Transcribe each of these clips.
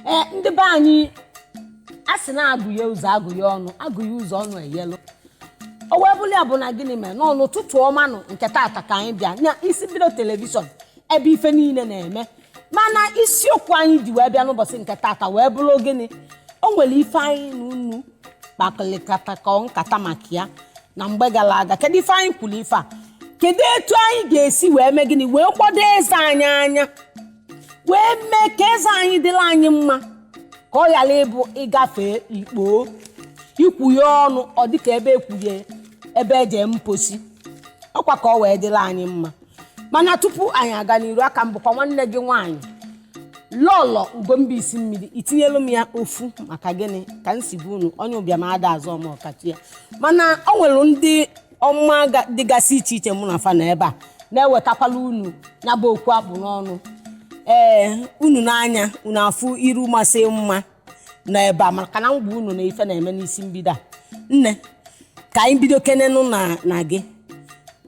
ndị be anyị asị na agụye ụzọ agụye ụzọ ọnụ eyelu o wee bụrụ ya bụ na gịnị mere n'ọnụ ụtụtụ ọma nụ nke tata ka anyị bịa na isi bido telivishọn ebe ife niile na-eme mana isiokwu anyị ji wee bịa n'ụbọchị nke tata wee bụrụ gịnị o nwere ife anyị na unu kpakọlịkata ka nkata maka ya na mgbe gara aga kedu ife anyị kwuru ife a kedu etu anyị ga-esi wee mee gịnị wee kwado eze anyị anya wee mee ka eze anyị dịrị anyị mma ka ọ ghara ịbụ ịgafe ikpo ikwughe ọnụ ọ dịka ebe ekwughe ebe eje mposi ọkwa ka ọ wee dịrị anyị mma mana tupu anyị aga n'iru aka m bụkwa nwanne gị nwaanyị lọlọ Ugombaisi mmiri itinyelu m ya ofu maka gịnị ka m si bụ unu onye ụbịam ada azọ m ọkachi ya mana o nwere ndị ọma dịgasị iche iche mụ na fa na ebe a na-ewetakwala unu ya bụ okwu akpụ n'ọnụ unu n'anya unu afụ iru masị mma na ebe a maka na ngwa unu na ife na-eme n'isi mbido a nne ka anyị bido kenenụ na gị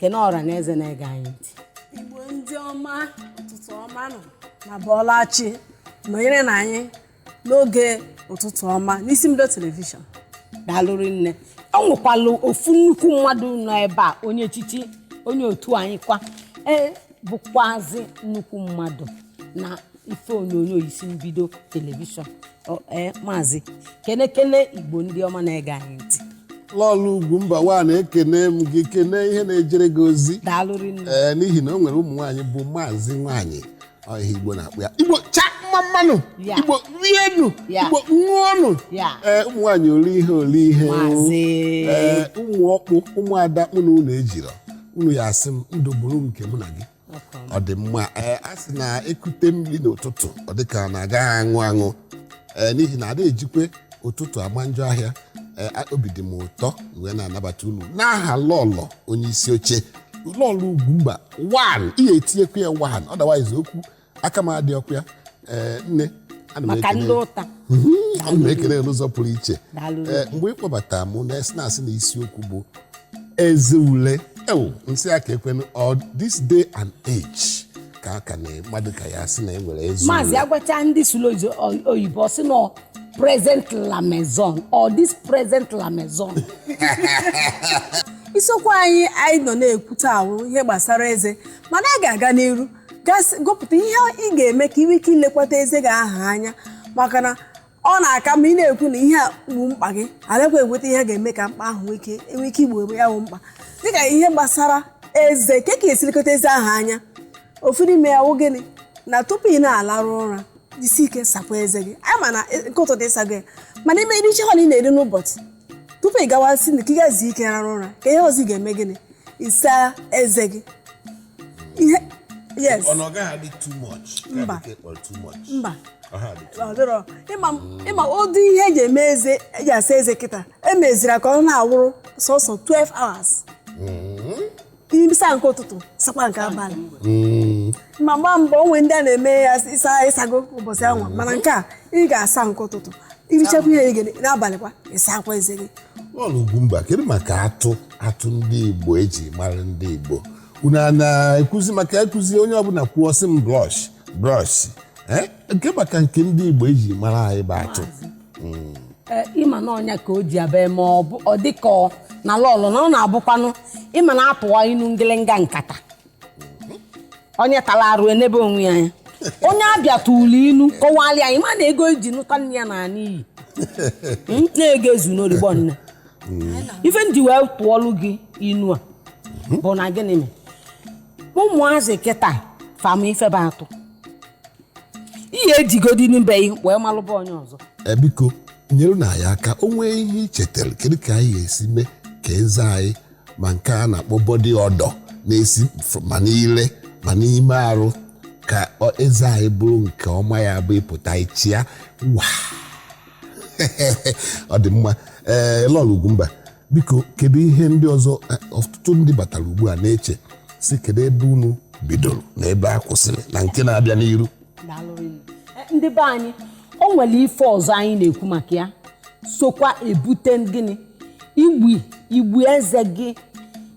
kene ọra na eze na-ege anyị ntị Igbo ndị ọma ụtụtụ ọma nọ na Bọlachi nọnyere na anyị n'oge ụtụtụ ọma n'isi mbido telivishọn. daalụrị nne ọ nwekwala ofu nnukwu mmadụ nọ ebe a onye echichi onye otu anyị kwa bụkwazi nnukwu mmadụ na ife onyonyo isi mbido telivishọn maazị kene Igbo ndị ọma na-ege anyị ntị Lọlụ Ugwumba nwa na-ekene m gị kene ihe na-ejere gị ozi daalụrị nne n'ihi na o nwere ụmụ nwaanyị bụ maazị nwaanyị ọhịa Igbo na-akpụ ya Igbo mmanụ Igbo rienu Igbo ṅụọnụ ụmụ nwaanyị oli ihe ụmụ ọkpụ ụmụada mụ na unu ejiro unu ya asị m ndụ bụrụ nke mụ na gị ọ dị mma a sị na ekute mmiri n'ụtụtụ ọ dịka na agaghị aṅụ n'ihi na ada ejikwe ụtụtụ agba njọ ahịa obi dị m ụtọ wee na-anabata unu n'aha lọlọ onye isi oche lọlụ Ugwumba 1 ihe etinyekwu ya 1 otherwise okwu aka m adị ọkụ ya nne maka ndị ụta ana m ekele n'ụzọ pụrụ iche mgbe ị kpọbata m na-asị na isiokwu bụ eze ule nsị aka ekwenụ this day and age ka aka na mmadụ ka ya sị na enwere eze ule maazị agwacha ndị sulo oyibo sị na present la maison or this present la maison Isiokwu anyị nọ na-ekwute ahụ ihe gbasara eze mana a ga-aga n'iru gụpụta ihe ị ga-eme ka iwe ike ilekwata eze gị aha anya maka na ọ na-aka ma ị na-ekwu na ihe bụ mkpa gị alekwa enweta ihe ga-eme ka mkpa ahụ enwe ike igbo ya bụ mkpa dịka ihe gbasara eze ka esi lekọta eze aha anya ofu n'ime ya wụ gịnị na tupu ị na-alarụ ụra isi ike sakwa eze gị anyị ma na nke ụtụtụ ịsago ya mana ime iri iche ị na-eri n'ụbọchị tupu ị gawasị na ka ị gazi ike rarụ ụra ka ihe ọzọ ị ga-eme gịnị ịsa eze gị ihe yes mba ọ dịrọ ịma ụdị ihe eji eme eze eji asa eze kịta emeziri ka ọ na-awụrụ sọsọ 12 hours ịsa nke ụtụtụ sakwa nke abalị ma gba mbọ onwe ndị a na-eme ya ịsago ụbọchị anwa mana nke a ị ga-asa nke ụtụtụ irichekwa ihe gị n'abalị kwa ịsakwa eze gị. Lọlụ Ugwumba kedu maka atụ ndị Igbo eji mara ndị Igbo unu na-ekwuzi maka ekuzi onye ọbụla kwuo sị m brọsh nke maka nke ndị Igbo eji mara anyị bụ atụ ịma na ọnya ka o ji abịa ma ọ dịka na lọlọ na ọ na-abụkwanụ ịma na apụwa inu ngịlịnga nkata onye tara arụ enebe onwe ya onye abịa tụrụ inu kọwalị anyị ma na ego eji nụta nne ya na n'iyi na-ego ezu n'origbo nne ife ndị wee tụọlụ gị inu a bụ na gịnị mee ụmụazị kịta fama ifebe atụ ihe ejigodi n'be wee malụba onye ọzọ biko nyere na ya aka o nwee ihe ichetara kedu ka anyị ga-esi mee ka eze anyị ma nke a na-akpọ bọdị ọdọ na-esi ma n'ile ma n'ime arụ ka eze anyị bụrụ nke ọma ya bụ ịpụta ichi ya ọ dị mma Lọlụ Ugwumba biko kedu ihe ndị ọzọ ọtụtụ ndị batara ugbu a na-eche si kedu ebe unu bidoro na ebe a kwụsịrị na nke na-abịa n'iru ndị be anyị o nwere ife ọzọ anyị na-ekwu maka ya sokwa ebute gịnị igbu eze gị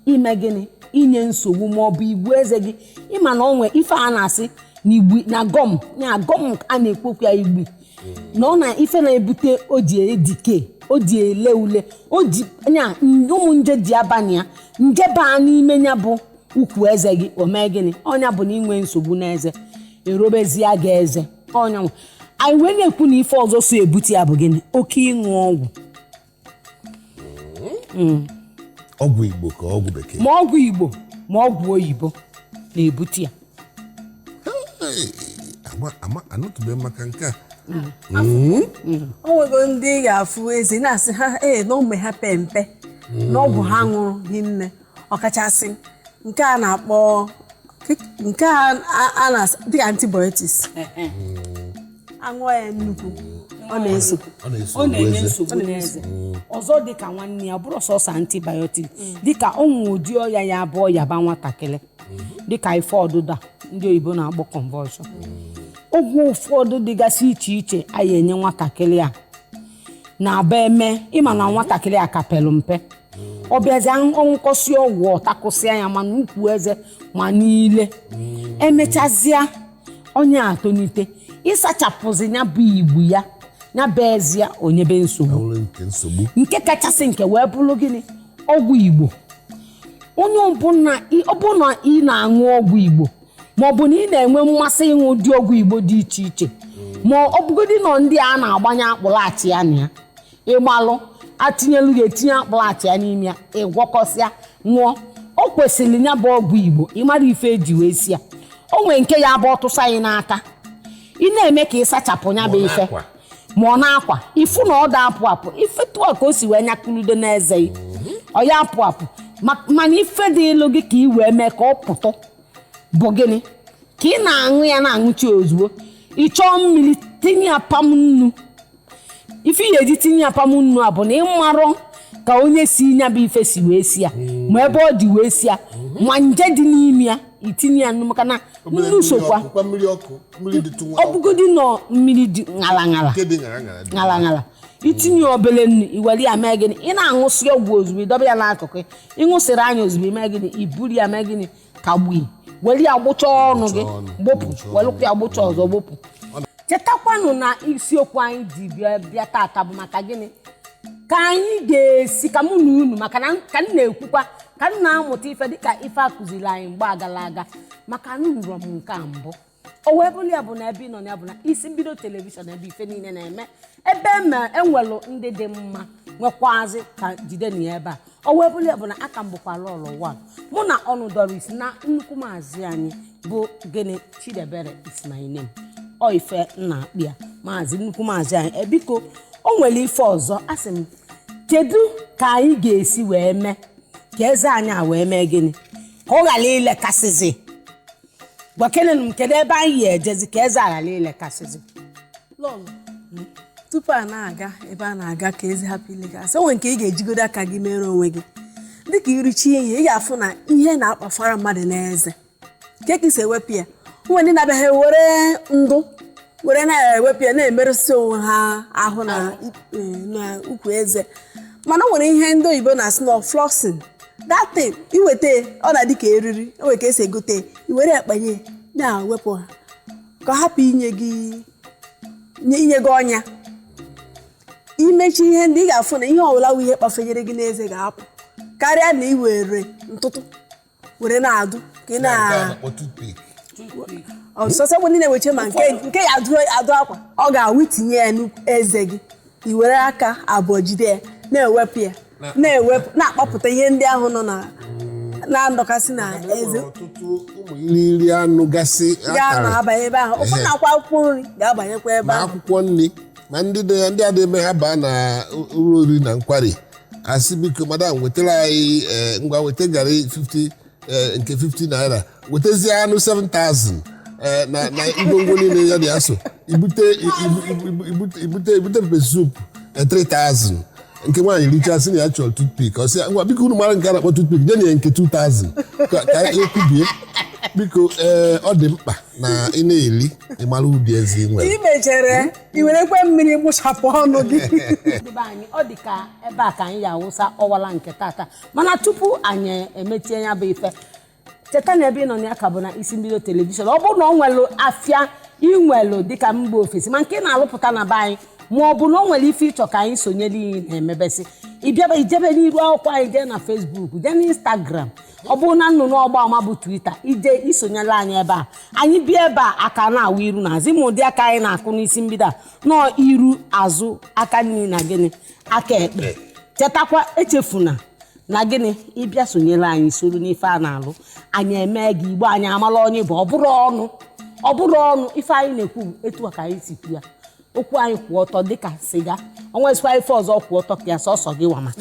ime gịnị inye nsogbu ma ọ bụ igbu eze gị ịma na onwe ife a na-asị na igbu na gọm a na-ekwekwu ya igbu na ọ na ife na-ebute o ji edike o ji ele ule o ji nya ụmụ nje ji abanye ya nje baa n'ime nya bụ ukwu eze gị o mee gịnị ọnya bụ na inwe nsogbu n'eze erobezie gị eze ọnya anyị wee na-ekwu na ife ọzọ so ebute ya bụ gịnị oke ịṅụ ọgwụ ọgwụ Igbo ka ọgwụ bekee ma ọgwụ Igbo ma ọgwụ oyibo na-ebute ya anụtụbe maka nke a o nwego ndị ga-afụ eze na-asị ha na ụmụ ha pe mpe na ọgwụ ha ṅụrụ hinne ọkachasị nke a na-akpọ nke a na dịka antibiotics aṅụọ ya nnukwu ọ na-eso ọ na-enye nsogbu n'eze ọzọ dịka nwanne ya bụrụ sọsọ antibiotics dịka ụmụ ụdị ọya ya abụọ yaba nwatakịrị dịka ife ọdụda ndị oyibo na-akpọ convulsion ọgwụ ụfọdụ dịgasị iche iche anyị enye nwatakịrị a na-aba eme ịma na nwatakịrị a kapelụ mpe ọ bịazi ọnwụkọsị ọgwụ ọtakụsịa ya ma n'ukwu eze ma niile emechazịa onye atonite ịsachapụzi ya bụ igbu ya bụ ezi ya onyebe nsogbu nke kachasị nke wee bụrụ gịnị ọgwụ Igbo onye ọbụla ị na-aṅụ ọgwụ Igbo ma ọ bụ na ị na-enwe mmasị ịṅụ ụdị ọgwụ Igbo dị iche iche ma ọ bụgodị nọ ndị a na-agbanye akpụlachị ya na ya ịgbalụ atinyelu ga-etinye akpụlachị ya n'ime ya ịgwọkọsịa ṅụọ o kwesịrị ya bụ ọgwụ Igbo ịmara ife eji wee si ya o nwere nke ya bụ ọtụsa anyị n'aka ị na-eme ka ị sachapụ ya bụ ife ma ọ na-akwa ifu na ọ da-apụ apụ ife tụọ ka o si wee nyakuludo n'eze ọ ya apụ apụ mana ife dị elu gị ka ị wee mee ka ọ pụtụ bụ gịnị ka ị na-aṅụ ya na-aṅụchi ozugbo ị chọọ mmiri tinye apam nnu ife ya eji tinye apam nnu a bụ na ị marụ ka onye si nya bụ ife si wee si ya ma ebe ọ dị wee si ya ma nje dị n'ime ya itinye ya nnu maka na nnu sokwa ọ bụgodị nọ mmiri dị ṅala ṅala itinye obele nnu iwere ya mee gịnị ị na-aṅụsị ọgwụ ozugbo ịdọba ya n'akụkụ ịṅụsịrị anya ozugbo mee gịnị iburu ya mee gịnị ka gbui were ya gbụcha ọnụ gị gbopụ welụkwa ya gbụcha ọzọ gbopụ chetakwanụ na isiokwu anyị ji bịa tata bụ maka gịnị ka anyị ga-esi ka mụ na unu maka na ka m na-ekwukwa ka m na-amụta ife dịka ife akụziri anyị mgbe agala aga maka na nrọ m nke mbụ o wee bụrụ ya bụ na ebe ị nọ ya bụ na isi mbido telivishọn ebe ife niile na-eme ebe enwelụ ndị dị mma nwekwazi ka jide na ya ebe a o wee bụrụ ya bụ na aka m bụkwala ụlọ mụ na ọnụ Doris na nnukwu maazị anyị bụ gịnị Chidebere is my name ọ ife nna akpị ya maazị nnukwu maazị anyị ebiko o nwere ife ọzọ asị m kedu ka anyị ga-esi wee mee ka eze anyị a wee mee gịnị ka ọ ghara ilekasịzi gwakenenụ m kedu ebe anyị ejezi ka eze ghara ilekasịzi tupu a na-aga ebe a na-aga ka eze hapụ ilekasị o nwere nke ị ga-ejigodo aka gị mere onwe gị dịka irichi ihe ị ga-afụ na ihe na-akpafara mmadụ n'eze nke ka isi ewepụ ya ụmụ ndị na-abịaghị were ndụ were na-ewepụ ya na-emerụsị onwe ha ahụ na ukwu eze mana o nwere ihe ndị oyibo na-asị na flossing that thing iweta ọ na-adị ka eriri o nwere ka esi egote iwere akpanye na-ewepụ ha ka hapụ inye gị ọnya imechi ihe ndị ị ga-afụ na ihe ọbụla wụ ihe kpafenyere gị n'eze ga-apụ karịa na iwere ntụtụ were na-adụ ka ị na ọsọsọ bụ ndị na-eweche ma nke ya adụ akwa ọ ga-awụ itinye ya n'eze gị iwere aka abụọ jide ya na-ewepụ ya na-akpọpụta ihe ndị ahụ nọ na-andọkasị na eze ụmụ iri anụ gasị ga-abanye ebe ahụ ụfọdụ na-akwa akwụkwọ nri ga-abanyekwa ebe ahụ akwụkwọ nri ma ndị adị eme ha baa na ụlọ oriri na nkwari asị biko madam wetara anyị ngwa weta garị 50 nke 50 naira wetazie anụ 7,000 na ngwongwo niile ya dị aso ibute pepe soup 3,000 nke nwaanyị richasị na ya chọrọ toothpick ọ sị ngwa biko unu mara nke a na-akpọ toothpick nye ya nke 2,000 ka ekwubie biko ọ dị mkpa na ị na-eri ịmara ụdị ezi nwere imechere iwerekwe mmiri gbụchapụ ọnụ gị anyị ọ dị ka ebe a ka anyị ga-awụsa ọwala nke tata mana tupu anyị emetie ya bụ ife cheta na ebe ị nọ ya ka bụ na isi mbido telivishọn ọ bụrụ na ọ nwere afịa inwelu dịka mgbe ofesi ma nke na-alụpụta na be anyị ma ọ bụ na o nwere ife ịchọ ka anyị sonyere iyi na-emebesi ịbịaba ijebe n'iru akwụkwọ anyị jee na Facebook jee na Instagram ọ bụrụ na nnụnụ ọgba ama bụ Twitter ije isonyela anyị ebe a anyị bịa ebe a aka na-awụ iru na azụ ma ụdị aka anyị na-akụ n'isi mbido a nọọ iru azụ aka nri na gịnị aka ekpe chetakwa echefuna na gịnị ịbịa sonyere anyị soro n'ife a na-alụ anyị eme gị Igbo anyị amala onye bụ ọ bụrụ ọnụ ife anyị na-ekwu etu a ka anyị si kwu ya okwu anyị kwụ ọtọ dịka siga o nwezikwa ife ọzọ kwụ ọtọ ka ya sọsọ gị wama